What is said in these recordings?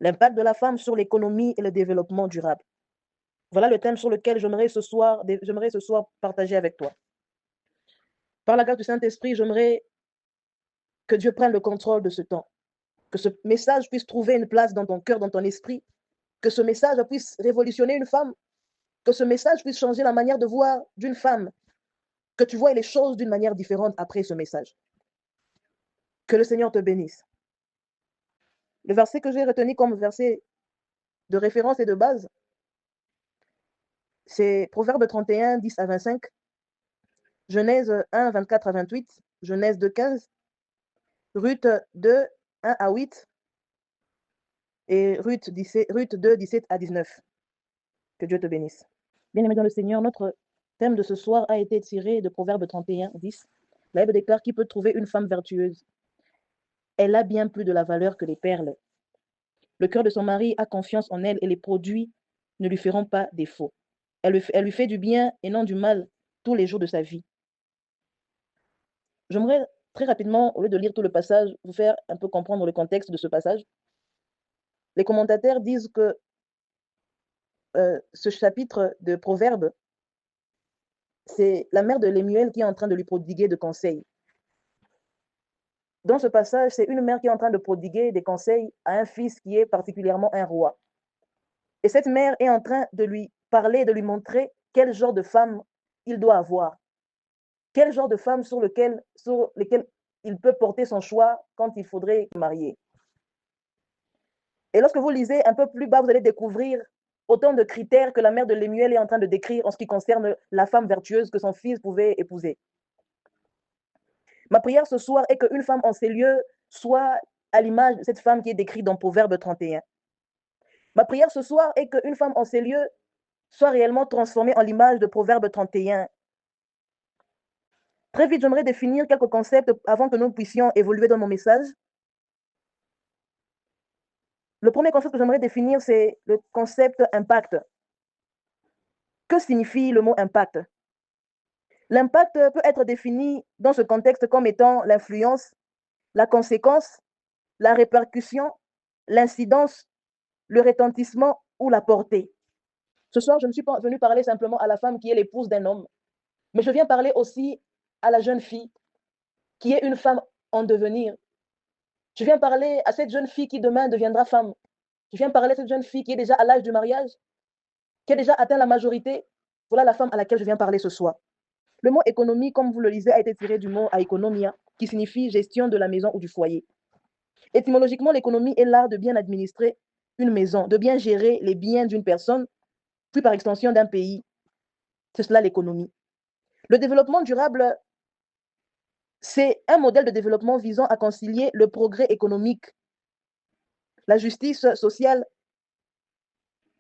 L'impact de la femme sur l'économie et le développement durable. Voilà le thème sur lequel j'aimerais ce soir partager avec toi. Par la grâce du Saint-Esprit, j'aimerais que Dieu prenne le contrôle de ce temps, que ce message puisse trouver une place dans ton cœur, dans ton esprit, que ce message puisse révolutionner une femme, que ce message puisse changer la manière de voir d'une femme, que tu vois les choses d'une manière différente après ce message. Que le Seigneur te bénisse. Le verset que j'ai retenu comme verset de référence et de base, c'est Proverbe 31, 10 à 25, Genèse 1, 24 à 28, Genèse 2, 15, Ruth 2, 1 à 8 et Ruth 2, 17 à 19. Que Dieu te bénisse. Bien-aimé dans le Seigneur, notre thème de ce soir a été tiré de Proverbe 31, 10. La Bible déclare qui peut trouver une femme vertueuse. Elle a bien plus de la valeur que les perles. Le cœur de son mari a confiance en elle et les produits ne lui feront pas défaut. Elle lui fait du bien et non du mal tous les jours de sa vie. J'aimerais très rapidement, au lieu de lire tout le passage, vous faire un peu comprendre le contexte de ce passage. Les commentateurs disent que ce chapitre de Proverbes, c'est la mère de Lemuel qui est en train de lui prodiguer de conseils. Dans ce passage, c'est une mère qui est en train de prodiguer des conseils à un fils qui est particulièrement un roi. Et cette mère est en train de lui parler, de lui montrer quel genre de femme il doit avoir. Quel genre de femme sur lequel il peut porter son choix quand il faudrait marier. Et lorsque vous lisez un peu plus bas, vous allez découvrir autant de critères que la mère de Lemuel est en train de décrire en ce qui concerne la femme vertueuse que son fils pouvait épouser. Ma prière ce soir est qu'une femme en ces lieux soit à l'image de cette femme qui est décrite dans Proverbe 31. Ma prière ce soir est qu'une femme en ces lieux soit réellement transformée en l'image de Proverbe 31. Très vite, j'aimerais définir quelques concepts avant que nous puissions évoluer dans mon message. Le premier concept que j'aimerais définir, c'est le concept impact. Que signifie le mot impact? L'impact peut être défini dans ce contexte comme étant l'influence, la conséquence, la répercussion, l'incidence, le retentissement ou la portée. Ce soir, je ne suis pas venue parler simplement à la femme qui est l'épouse d'un homme, mais je viens parler aussi à la jeune fille qui est une femme en devenir. Je viens parler à cette jeune fille qui demain deviendra femme. Je viens parler à cette jeune fille qui est déjà à l'âge du mariage, qui a déjà atteint la majorité. Voilà la femme à laquelle je viens parler ce soir. Le mot économie, comme vous le lisez, a été tiré du mot economia, qui signifie gestion de la maison ou du foyer. Étymologiquement, l'économie est l'art de bien administrer une maison, de bien gérer les biens d'une personne, puis par extension d'un pays. C'est cela l'économie. Le développement durable, c'est un modèle de développement visant à concilier le progrès économique, la justice sociale,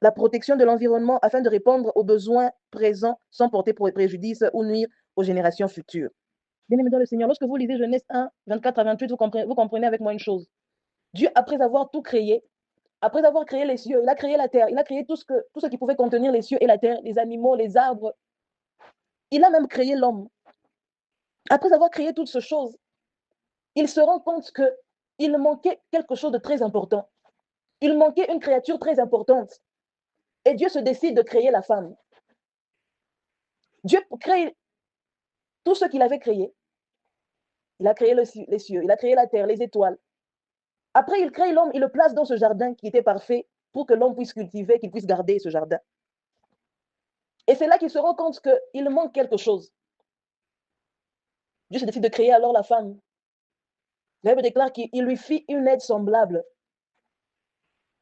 la protection de l'environnement afin de répondre aux besoins présents sans porter préjudice ou nuire aux générations futures. Bien-aimés dans le Seigneur, lorsque vous lisez Genèse 1, 24 à 28, vous comprenez avec moi une chose. Dieu, après avoir tout créé, après avoir créé les cieux, il a créé la terre, il a créé tout ce qui pouvait contenir les cieux et la terre, les animaux, les arbres. Il a même créé l'homme. Après avoir créé toutes ces choses, il se rend compte qu'il manquait quelque chose de très important. Il manquait une créature très importante. Et Dieu se décide de créer la femme. Dieu crée tout ce qu'il avait créé. Il a créé les cieux, il a créé la terre, les étoiles. Après, il crée l'homme, il le place dans ce jardin qui était parfait pour que l'homme puisse cultiver, qu'il puisse garder ce jardin. Et c'est là qu'il se rend compte qu'il manque quelque chose. Dieu se décide de créer alors la femme. La Bible déclare qu'il lui fit une aide semblable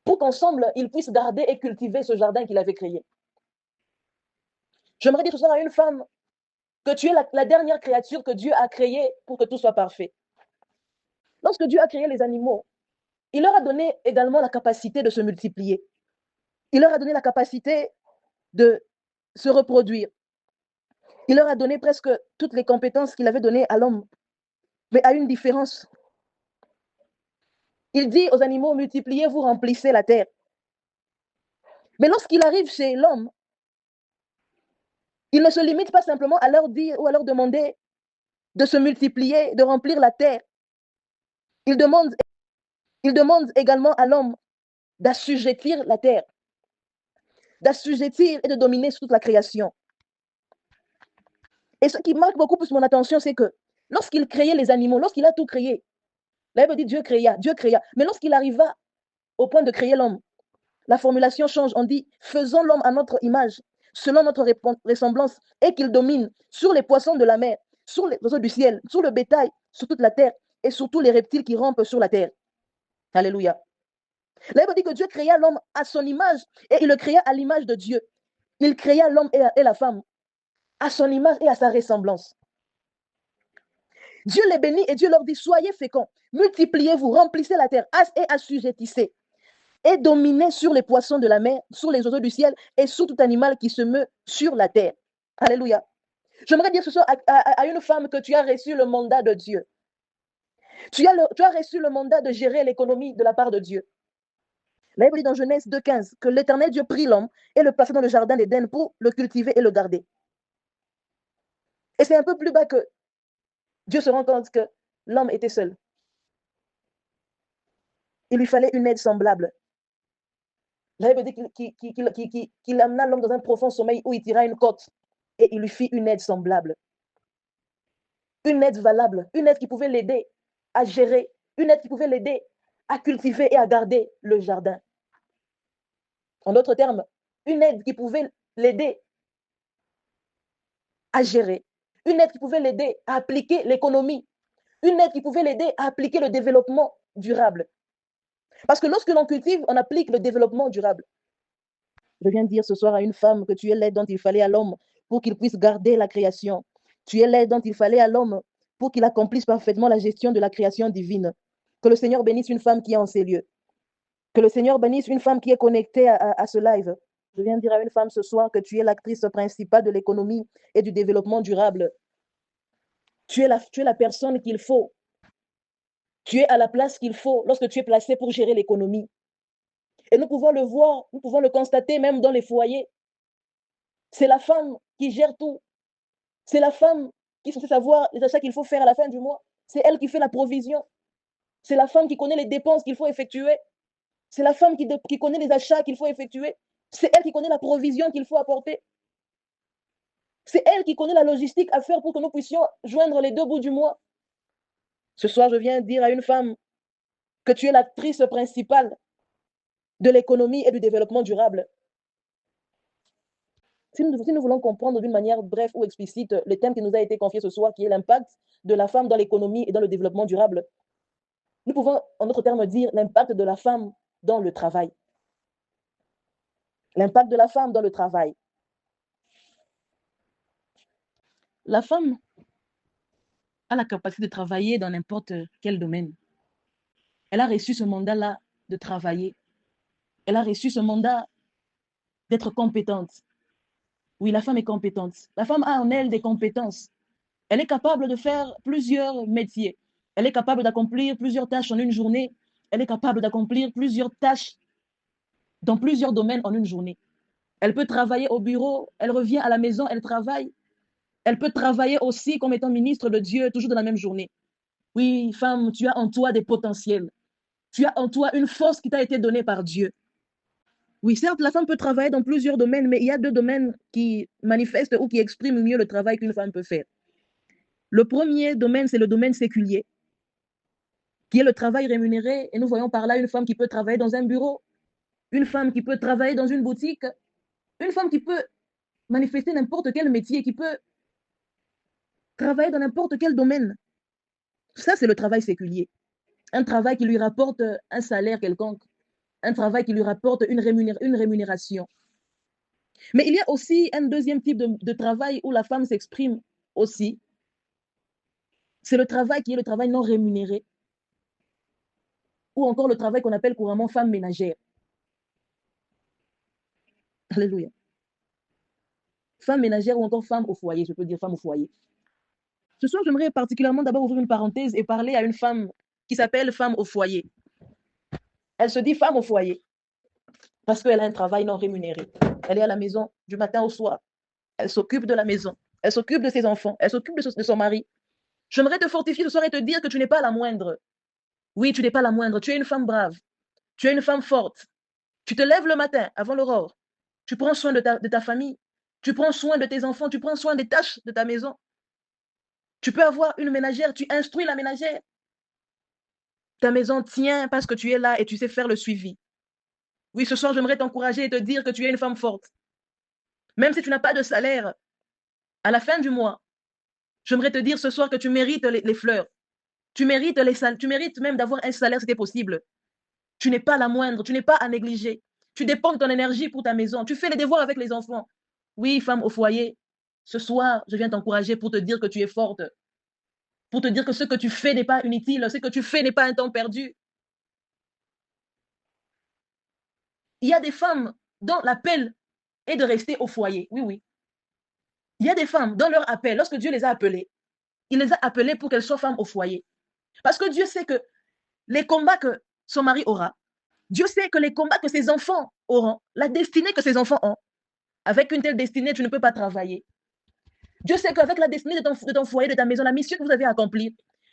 pour qu'ensemble, ils puissent garder et cultiver ce jardin qu'il avait créé. J'aimerais dire ce soir à une femme que tu es la dernière créature que Dieu a créée pour que tout soit parfait. Lorsque Dieu a créé les animaux, il leur a donné également la capacité de se multiplier. Il leur a donné la capacité de se reproduire. Il leur a donné presque toutes les compétences qu'il avait données à l'homme, mais à une différence. Il dit aux animaux, multipliez-vous, remplissez la terre. Mais lorsqu'il arrive chez l'homme, il ne se limite pas simplement à leur dire ou à leur demander de se multiplier, de remplir la terre. Il demande également à l'homme d'assujettir la terre, d'assujettir et de dominer sur toute la création. Et ce qui marque beaucoup plus mon attention, c'est que lorsqu'il créait les animaux, lorsqu'il a tout créé, la Bible dit Dieu créa, mais lorsqu'il arriva au point de créer l'homme, la formulation change, on dit faisons l'homme à notre image, selon notre ressemblance, et qu'il domine sur les poissons de la mer, sur les oiseaux du ciel, sur le bétail, sur toute la terre, et sur tous les reptiles qui rampent sur la terre. Alléluia. La Bible dit que Dieu créa l'homme à son image, et il le créa à l'image de Dieu. Il créa l'homme et la femme à son image et à sa ressemblance. Dieu les bénit et Dieu leur dit, soyez féconds, multipliez-vous, remplissez la terre et assujettissez, et dominez sur les poissons de la mer, sur les oiseaux du ciel et sur tout animal qui se meut sur la terre. Alléluia. J'aimerais dire ce soir à une femme que tu as reçu le mandat de Dieu. Tu as reçu le mandat de gérer l'économie de la part de Dieu. La Bible dit dans Genèse 2,15 que l'Éternel Dieu prit l'homme et le plaça dans le jardin d'Éden pour le cultiver et le garder. Et c'est un peu plus bas que Dieu se rend compte que l'homme était seul. Il lui fallait une aide semblable. La Bible dit qu'il amena l'homme dans un profond sommeil où il tira une côte et il lui fit une aide semblable. Une aide valable, une aide qui pouvait l'aider à gérer, une aide qui pouvait l'aider à cultiver et à garder le jardin. En d'autres termes, une aide qui pouvait l'aider à gérer, une aide qui pouvait l'aider à appliquer l'économie, une aide qui pouvait l'aider à appliquer le développement durable. Parce que lorsque l'on cultive, on applique le développement durable. Je viens de dire ce soir à une femme que tu es l'aide dont il fallait à l'homme pour qu'il puisse garder la création. Tu es l'aide dont il fallait à l'homme pour qu'il accomplisse parfaitement la gestion de la création divine. Que le Seigneur bénisse une femme qui est en ces lieux. Que le Seigneur bénisse une femme qui est connectée à ce live. Je viens de dire à une femme ce soir que tu es l'actrice principale de l'économie et du développement durable. Tu es la personne qu'il faut. Tu es à la place qu'il faut lorsque tu es placé pour gérer l'économie. Et nous pouvons le voir, nous pouvons le constater même dans les foyers. C'est la femme qui gère tout. C'est la femme qui est censée savoir les achats qu'il faut faire à la fin du mois. C'est elle qui fait la provision. C'est la femme qui connaît les dépenses qu'il faut effectuer. C'est la femme qui connaît les achats qu'il faut effectuer. C'est elle qui connaît la provision qu'il faut apporter. C'est elle qui connaît la logistique à faire pour que nous puissions joindre les deux bouts du mois. Ce soir, je viens dire à une femme que tu es l'actrice principale de l'économie et du développement durable. Si nous voulons comprendre d'une manière brève ou explicite le thème qui nous a été confié ce soir, qui est l'impact de la femme dans l'économie et dans le développement durable, nous pouvons, en d'autres termes, dire l'impact de la femme dans le travail. L'impact de la femme dans le travail. La femme a la capacité de travailler dans n'importe quel domaine. Elle a reçu ce mandat-là de travailler. Elle a reçu ce mandat d'être compétente. Oui, la femme est compétente. La femme a en elle des compétences. Elle est capable de faire plusieurs métiers. Elle est capable d'accomplir plusieurs tâches en une journée. Elle est capable d'accomplir plusieurs tâches dans plusieurs domaines en une journée. Elle peut travailler au bureau, elle revient à la maison, elle travaille. Elle peut travailler aussi comme étant ministre de Dieu, toujours dans la même journée. Oui, femme, tu as en toi des potentiels. Tu as en toi une force qui t'a été donnée par Dieu. Oui, certes, la femme peut travailler dans plusieurs domaines, mais il y a deux domaines qui manifestent ou qui expriment mieux le travail qu'une femme peut faire. Le premier domaine, c'est le domaine séculier, qui est le travail rémunéré. Et nous voyons par là une femme qui peut travailler dans un bureau, une femme qui peut travailler dans une boutique, une femme qui peut manifester n'importe quel métier, qui peut travailler dans n'importe quel domaine. Ça, c'est le travail séculier. Un travail qui lui rapporte un salaire quelconque, un travail qui lui rapporte une rémunération. Mais il y a aussi un deuxième type de travail où la femme s'exprime aussi. C'est le travail qui est le travail non rémunéré, ou encore le travail qu'on appelle couramment femme ménagère. Alléluia. Femme ménagère ou encore femme au foyer, je peux dire femme au foyer. Ce soir, j'aimerais particulièrement d'abord ouvrir une parenthèse et parler à une femme qui s'appelle femme au foyer. Elle se dit femme au foyer parce qu'elle a un travail non rémunéré. Elle est à la maison du matin au soir. Elle s'occupe de la maison. Elle s'occupe de ses enfants. Elle s'occupe de son mari. J'aimerais te fortifier ce soir et te dire que tu n'es pas la moindre. Oui, tu n'es pas la moindre. Tu es une femme brave. Tu es une femme forte. Tu te lèves le matin avant l'aurore. Tu prends soin de ta famille. Tu prends soin de tes enfants. Tu prends soin des tâches de ta maison. Tu peux avoir une ménagère. Tu instruis la ménagère. Ta maison tient parce que tu es là et tu sais faire le suivi. Oui, ce soir, j'aimerais t'encourager et te dire que tu es une femme forte. Même si tu n'as pas de salaire, à la fin du mois, j'aimerais te dire ce soir que tu mérites les fleurs. Tu mérites tu mérites même d'avoir un salaire si c'est possible. Tu n'es pas la moindre, tu n'es pas à négliger. Tu dépends de ton énergie pour ta maison. Tu fais les devoirs avec les enfants. Oui, femme au foyer, ce soir, je viens t'encourager pour te dire que tu es forte. Pour te dire que ce que tu fais n'est pas inutile, ce que tu fais n'est pas un temps perdu. Il y a des femmes dont l'appel est de rester au foyer. Oui, oui. Il y a des femmes dont leur appel, lorsque Dieu les a appelées, il les a appelées pour qu'elles soient femmes au foyer. Parce que Dieu sait que les combats que son mari aura, Dieu sait que les combats que ses enfants auront, la destinée que ses enfants ont, avec une telle destinée, tu ne peux pas travailler. Dieu sait qu'avec la destinée de ton foyer, de ta maison, la mission que vous avez à accomplir,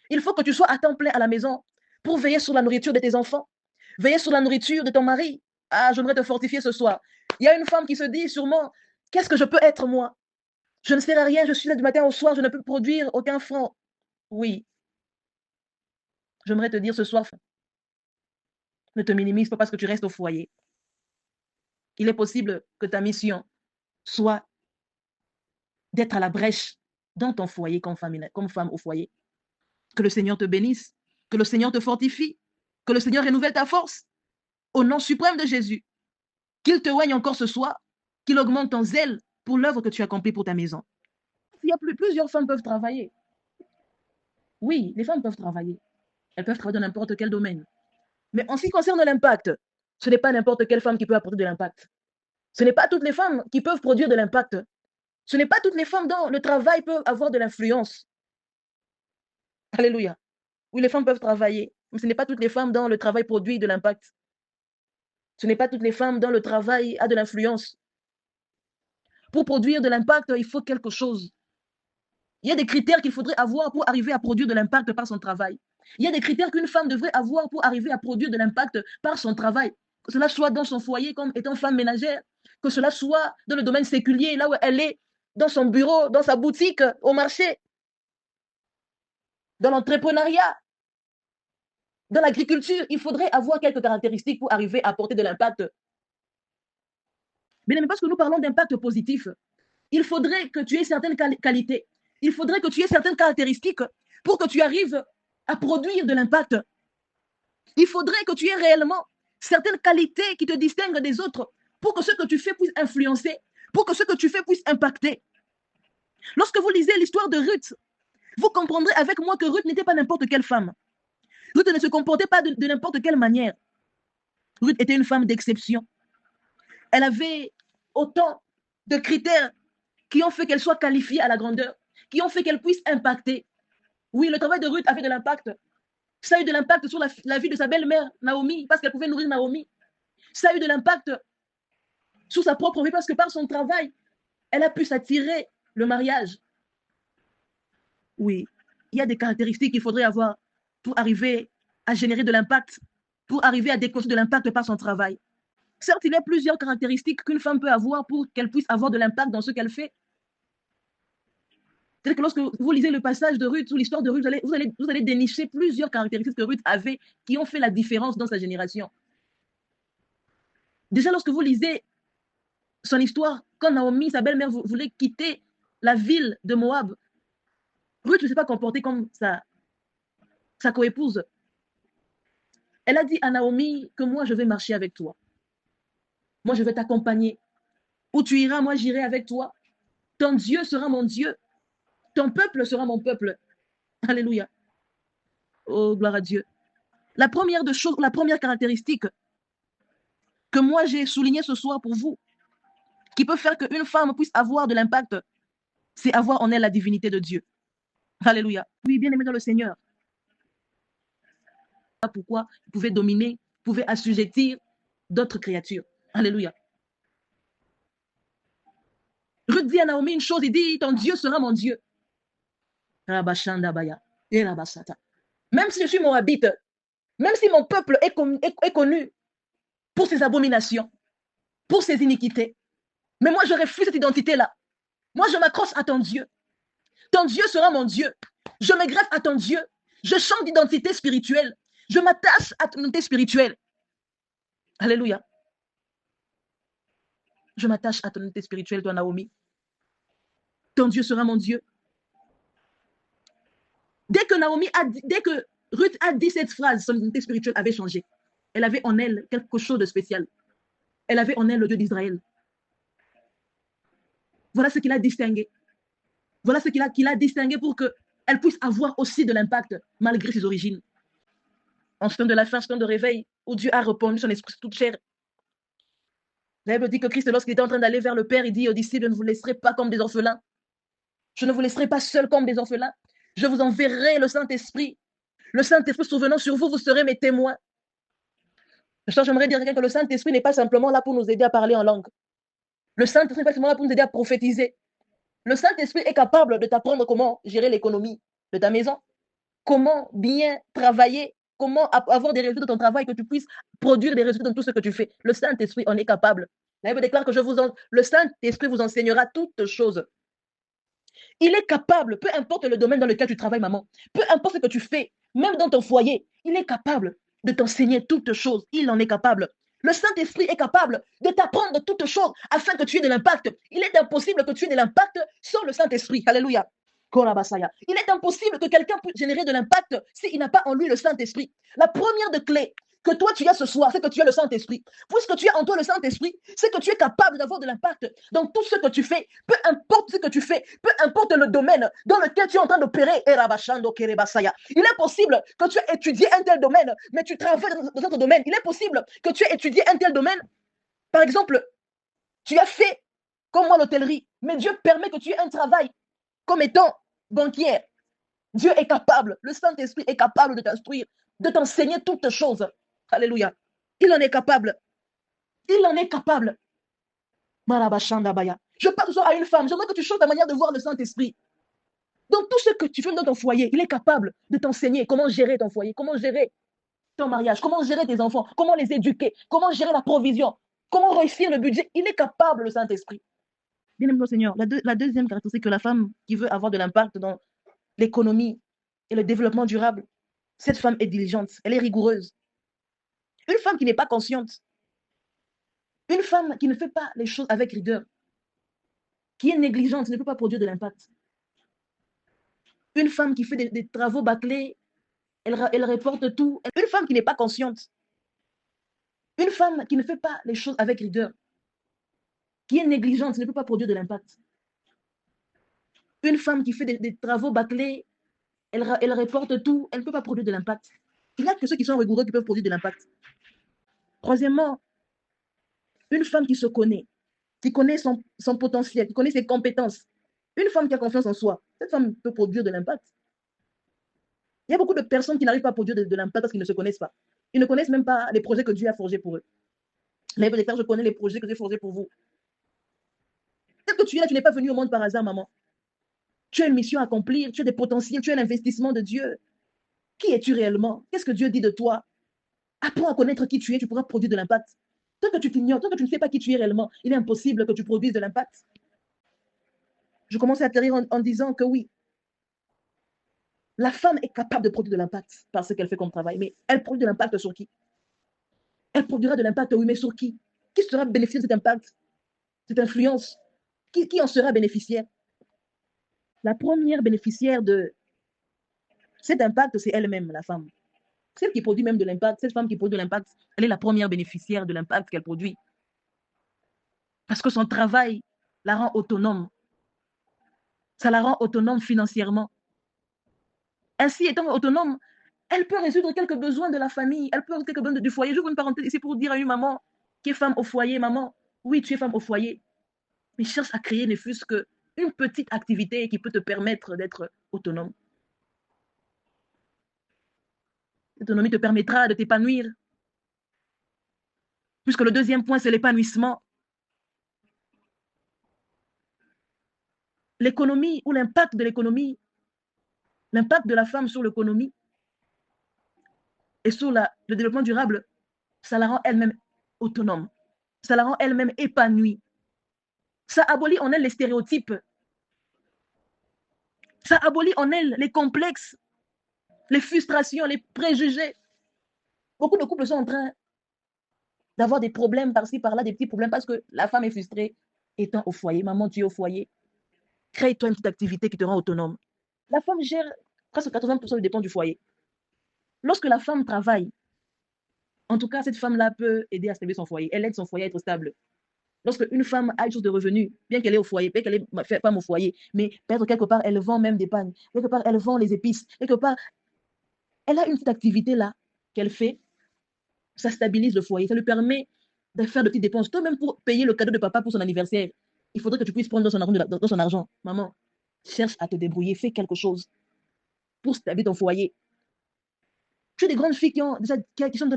il faut que tu sois à temps plein à la maison pour veiller sur la nourriture de tes enfants, veiller sur la nourriture de ton mari. Ah, j'aimerais te fortifier ce soir. Il y a une femme qui se dit sûrement, qu'est-ce que je peux être moi? Je ne sers à rien, je suis là du matin au soir, je ne peux produire aucun franc. Oui, j'aimerais te dire ce soir, ne te minimise pas parce que tu restes au foyer. Il est possible que ta mission soit d'être à la brèche dans ton foyer comme femme au foyer. Que le Seigneur te bénisse, que le Seigneur te fortifie, que le Seigneur renouvelle ta force. Au nom suprême de Jésus, qu'il te oigne encore ce soir, qu'il augmente ton zèle pour l'œuvre que tu accomplis pour ta maison. Il y a plusieurs femmes peuvent travailler. Oui, les femmes peuvent travailler. Elles peuvent travailler dans n'importe quel domaine. Mais en ce qui concerne l'impact, ce n'est pas n'importe quelle femme qui peut apporter de l'impact. Ce n'est pas toutes les femmes qui peuvent produire de l'impact. Ce n'est pas toutes les femmes dont le travail peut avoir de l'influence. Alléluia. Oui, les femmes peuvent travailler, mais ce n'est pas toutes les femmes dont le travail produit de l'impact. Ce n'est pas toutes les femmes dont le travail a de l'influence. Pour produire de l'impact, il faut quelque chose. Il y a des critères qu'il faudrait avoir pour arriver à produire de l'impact par son travail. Il y a des critères qu'une femme devrait avoir pour arriver à produire de l'impact par son travail. Que cela soit dans son foyer comme étant femme ménagère, que cela soit dans le domaine séculier, là où elle est, dans son bureau, dans sa boutique, au marché, dans l'entrepreneuriat, dans l'agriculture. Il faudrait avoir quelques caractéristiques pour arriver à apporter de l'impact. Mais parce que nous parlons d'impact positif, il faudrait que tu aies certaines qualités. Il faudrait que tu aies certaines caractéristiques pour que tu arrives à produire de l'impact. Il faudrait que tu aies réellement certaines qualités qui te distinguent des autres pour que ce que tu fais puisse influencer, pour que ce que tu fais puisse impacter. Lorsque vous lisez l'histoire de Ruth, vous comprendrez avec moi que Ruth n'était pas n'importe quelle femme. Ruth ne se comportait pas de n'importe quelle manière. Ruth était une femme d'exception. Elle avait autant de critères qui ont fait qu'elle soit qualifiée à la grandeur, qui ont fait qu'elle puisse impacter. Oui, le travail de Ruth avait de l'impact. Ça a eu de l'impact sur la vie de sa belle-mère, Naomi, parce qu'elle pouvait nourrir Naomi. Ça a eu de l'impact sur sa propre vie, parce que par son travail, elle a pu s'attirer le mariage. Oui, il y a des caractéristiques qu'il faudrait avoir pour arriver à générer de l'impact, pour arriver à déclencher de l'impact par son travail. Certes, il y a plusieurs caractéristiques qu'une femme peut avoir pour qu'elle puisse avoir de l'impact dans ce qu'elle fait. C'est-à-dire que lorsque vous lisez le passage de Ruth ou l'histoire de Ruth, vous allez dénicher plusieurs caractéristiques que Ruth avait qui ont fait la différence dans sa génération. Déjà, lorsque vous lisez son histoire, quand Naomi, sa belle-mère, voulait quitter la ville de Moab, Ruth ne s'est pas comportée comme sa coépouse. Elle a dit à Naomi que moi, je vais marcher avec toi. Moi, je vais t'accompagner. Où tu iras, moi, j'irai avec toi. Ton Dieu sera mon Dieu. Ton peuple sera mon peuple. Alléluia. Oh, gloire à Dieu. La première caractéristique que moi j'ai soulignée ce soir pour vous, qui peut faire qu'une femme puisse avoir de l'impact, c'est avoir en elle la divinité de Dieu. Alléluia. Oui, bien aimé dans le Seigneur. Pourquoi vous pouvez dominer, vous pouvez assujettir d'autres créatures. Alléluia. Ruth dit à Naomi une chose, il dit, ton Dieu sera mon Dieu. Même si je suis moabite, même si mon peuple est connu pour ses abominations, pour ses iniquités. Mais moi, je refuse cette identité-là. Moi, je m'accroche à ton Dieu. Ton Dieu sera mon Dieu. Je me greffe à ton Dieu. Je change d'identité spirituelle. Je m'attache à ton identité spirituelle. Alléluia. Je m'attache à ton identité spirituelle, toi, Naomi. Ton Dieu sera mon Dieu. Dès que Ruth a dit cette phrase, son identité spirituelle avait changé. Elle avait en elle quelque chose de spécial. Elle avait en elle le Dieu d'Israël. Voilà ce qu'il a distingué. Voilà ce qu'il a distingué pour qu'elle puisse avoir aussi de l'impact malgré ses origines. En ce temps de la fin, ce temps de réveil, où Dieu a répandu son esprit sur toute chair. La Bible dit que Christ, lorsqu'il était en train d'aller vers le Père, il dit aux disciples, je ne vous laisserai pas comme des orphelins. Je ne vous laisserai pas seuls comme des orphelins. Je vous enverrai le Saint-Esprit. Le Saint-Esprit survenant sur vous, vous serez mes témoins. J'aimerais dire que le Saint-Esprit n'est pas simplement là pour nous aider à parler en langue. Le Saint-Esprit n'est pas simplement là pour nous aider à prophétiser. Le Saint-Esprit est capable de t'apprendre comment gérer l'économie de ta maison, comment bien travailler, comment avoir des résultats dans ton travail, que tu puisses produire des résultats dans tout ce que tu fais. Le Saint-Esprit en est capable. La Bible déclare que le Saint-Esprit vous enseignera toutes choses. Il est capable, peu importe le domaine dans lequel tu travailles, maman, peu importe ce que tu fais, même dans ton foyer, il est capable de t'enseigner toutes choses. Il en est capable. Le Saint-Esprit est capable de t'apprendre toutes choses afin que tu aies de l'impact. Il est impossible que tu aies de l'impact sans le Saint-Esprit. Alléluia. Il est impossible que quelqu'un puisse générer de l'impact s'il n'a pas en lui le Saint-Esprit. La première de clé que toi tu as ce soir, c'est que tu as le Saint-Esprit. Puisque tu as en toi le Saint-Esprit, c'est que tu es capable d'avoir de l'impact dans tout ce que tu fais. Peu importe ce que tu fais, peu importe le domaine dans lequel tu es en train d'opérer. Il est possible que tu aies étudié un tel domaine, mais tu travailles dans un autre domaine. Il est possible que tu aies étudié un tel domaine. Par exemple, tu as fait, comme moi, l'hôtellerie, mais Dieu permet que tu aies un travail comme étant banquière. Dieu est capable, le Saint-Esprit est capable de t'instruire, de t'enseigner toutes choses. Alléluia. Il en est capable. Il en est capable. Je parle toujours à une femme. J'aimerais que tu changes ta manière de voir le Saint-Esprit. Dans tout ce que tu fais dans ton foyer, il est capable de t'enseigner comment gérer ton foyer, comment gérer ton mariage, comment gérer tes enfants, comment les éduquer, comment gérer la provision, comment réussir le budget. Il est capable, le Saint-Esprit. Bien aimé Seigneur, la deuxième caractéristique que la femme qui veut avoir de l'impact dans l'économie et le développement durable, cette femme est diligente, elle est rigoureuse. Une femme qui n'est pas consciente, une femme qui ne fait pas les choses avec rigueur, qui est négligente, ne peut pas produire de l'impact. Une femme qui fait des travaux bâclés, elle reporte tout. Une femme qui n'est pas consciente, une femme qui ne fait pas les choses avec rigueur, qui est négligente, ne peut pas produire de l'impact. Une femme qui fait des travaux bâclés, elle reporte tout, elle ne peut pas produire de l'impact. Il n'y a que ceux qui sont rigoureux qui peuvent produire de l'impact. Troisièmement, une femme qui se connaît, qui connaît son potentiel, qui connaît ses compétences. Une femme qui a confiance en soi, cette femme peut produire de l'impact. Il y a beaucoup de personnes qui n'arrivent pas à produire de l'impact parce qu'ils ne se connaissent pas. Ils ne connaissent même pas les projets que Dieu a forgés pour eux. Mais je connais les projets que j'ai forgés pour vous. Peut-être que tu es là, tu n'es pas venu au monde par hasard, maman. Tu as une mission à accomplir, tu as des potentiels, tu as un investissement de Dieu. Qui es-tu réellement? Qu'est-ce que Dieu dit de toi? Apprends à connaître qui tu es, tu pourras produire de l'impact. Tant que tu t'ignores, tant que tu ne sais pas qui tu es réellement, il est impossible que tu produises de l'impact. Je commence à atterrir en disant que oui, la femme est capable de produire de l'impact par ce qu'elle fait comme travail, mais elle produit de l'impact sur qui? Elle produira de l'impact, oui, mais sur qui? Qui sera bénéficiaire de cet impact, cette influence? Qui en sera bénéficiaire? La première bénéficiaire de cet impact, c'est elle-même, la femme. Celle qui produit même de l'impact, cette femme qui produit de l'impact, elle est la première bénéficiaire de l'impact qu'elle produit. Parce que son travail la rend autonome. Ça la rend autonome financièrement. Ainsi, étant autonome, elle peut résoudre quelques besoins de la famille, elle peut résoudre quelques besoins du foyer. J'ouvre une parenthèse ici pour dire à une maman qui est femme au foyer, maman, oui, tu es femme au foyer, mais cherche à créer ne fût-ce qu'une petite activité qui peut te permettre d'être autonome. L'autonomie te permettra de t'épanouir. Puisque le deuxième point, c'est l'épanouissement. L'économie ou l'impact de l'économie, l'impact de la femme sur l'économie et sur le développement durable, ça la rend elle-même autonome. Ça la rend elle-même épanouie. Ça abolit en elle les stéréotypes. Ça abolit en elle les complexes, les frustrations, les préjugés. Beaucoup de couples sont en train d'avoir des problèmes par-ci, par-là, des petits problèmes parce que la femme est frustrée étant au foyer. Maman, tu es au foyer. Crée-toi une petite activité qui te rend autonome. La femme gère presque 80% des dépenses du foyer. Lorsque la femme travaille, en tout cas, cette femme-là peut aider à stabiliser son foyer. Elle aide son foyer à être stable. Lorsque une femme a une source de revenus, bien qu'elle est au foyer, bien qu'elle est femme au foyer, mais peut-être quelque part, elle vend même des pagnes. Quelque part, elle vend les épices. Quelque part, elle a une petite activité là qu'elle fait. Ça stabilise le foyer. Ça lui permet de faire de petites dépenses. Toi, même pour payer le cadeau de papa pour son anniversaire, il faudrait que tu puisses prendre dans son argent. Maman, cherche à te débrouiller. Fais quelque chose pour stabiliser ton foyer. Tu as des grandes filles qui sont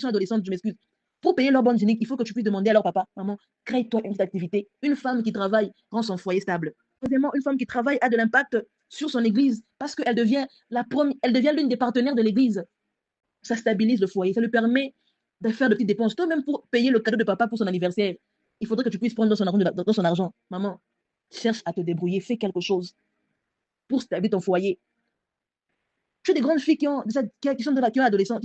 adolescentes, je m'excuse. Pour payer leur bonne unique, il faut que tu puisses demander à leur papa, maman, crée-toi une petite activité. Une femme qui travaille rend son foyer stable. Troisièmement, une femme qui travaille a de l'impact sur son église parce qu'elle devient l'une des partenaires de l'église. Ça stabilise le foyer, ça lui permet de faire de petites dépenses. Toi, même pour payer le cadeau de papa pour son anniversaire, il faudrait que tu puisses prendre dans son argent. Maman, cherche à te débrouiller, fais quelque chose pour stabiliser ton foyer. Tu as des grandes filles qui sont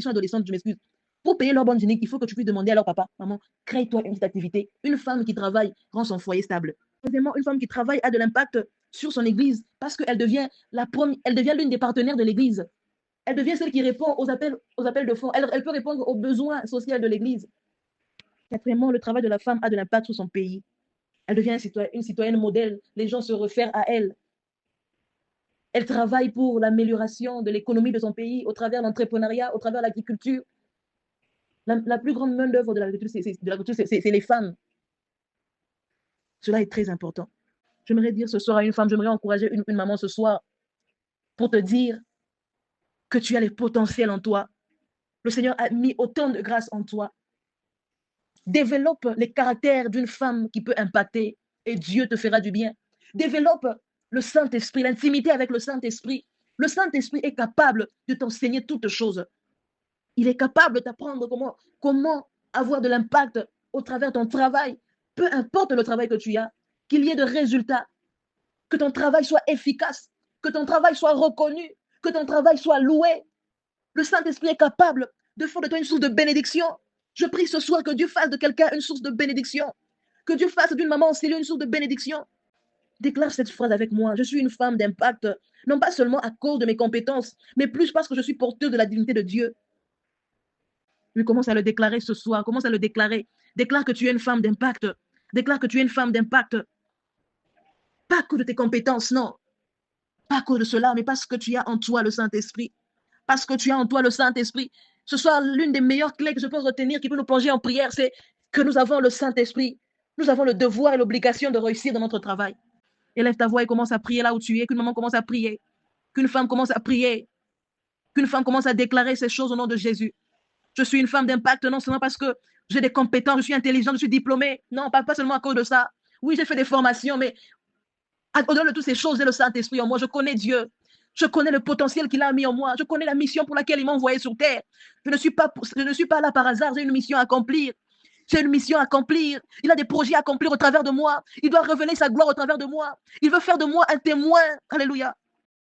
adolescentes, je m'excuse. Pour payer leur bonne unique, il faut que tu puisses demander à leur papa, maman, crée-toi une petite activité. Une femme qui travaille rend son foyer stable. Troisièmement, une femme qui travaille a de l'impact sur son église parce qu'elle devient l'une des partenaires de l'église. Elle devient celle qui répond aux appels de fonds. Elle peut répondre aux besoins sociaux de l'église. Quatrièmement, le travail de la femme a de l'impact sur son pays. Elle devient une citoyenne modèle. Les gens se réfèrent à elle. Elle travaille pour l'amélioration de l'économie de son pays au travers de l'entrepreneuriat, au travers de l'agriculture. La plus grande main-d'œuvre de l'agriculture, c'est les femmes. Cela est très important. J'aimerais dire ce soir à une femme, j'aimerais encourager une maman ce soir pour te dire que tu as les potentiels en toi. Le Seigneur a mis autant de grâce en toi. Développe les caractères d'une femme qui peut impacter et Dieu te fera du bien. Développe le Saint-Esprit, l'intimité avec le Saint-Esprit. Le Saint-Esprit est capable de t'enseigner toutes choses. Il est capable de t'apprendre comment avoir de l'impact au travers de ton travail. Peu importe le travail que tu as, qu'il y ait de résultats, que ton travail soit efficace, que ton travail soit reconnu, que ton travail soit loué. Le Saint-Esprit est capable de faire de toi une source de bénédiction. Je prie ce soir que Dieu fasse de quelqu'un une source de bénédiction. Que Dieu fasse d'une maman en cellule une source de bénédiction. Déclare cette phrase avec moi. Je suis une femme d'impact, non pas seulement à cause de mes compétences, mais plus parce que je suis porteur de la divinité de Dieu. Oui, commence à le déclarer ce soir. Commence à le déclarer. Déclare que tu es une femme d'impact. Déclare que tu es une femme d'impact. Pas à cause de tes compétences, non. Pas à cause de cela, mais parce que tu as en toi le Saint-Esprit. Parce que tu as en toi le Saint-Esprit. Ce soir, l'une des meilleures clés que je peux retenir qui peut nous plonger en prière, c'est que nous avons le Saint-Esprit. Nous avons le devoir et l'obligation de réussir dans notre travail. Élève ta voix et commence à prier là où tu es. Qu'une maman commence à prier. Qu'une femme commence à prier. Qu'une femme commence à déclarer ces choses au nom de Jésus. Je suis une femme d'impact, non seulement parce que j'ai des compétences, je suis intelligente, je suis diplômée. Non, pas seulement à cause de ça. Oui, j'ai fait des formations, mais au-delà de toutes ces choses, j'ai le Saint-Esprit en moi. Je connais Dieu. Je connais le potentiel qu'il a mis en moi. Je connais la mission pour laquelle il m'a envoyé sur terre. Je ne suis pas là par hasard. J'ai une mission à accomplir. J'ai une mission à accomplir. Il a des projets à accomplir au travers de moi. Il doit révéler sa gloire au travers de moi. Il veut faire de moi un témoin. Alléluia.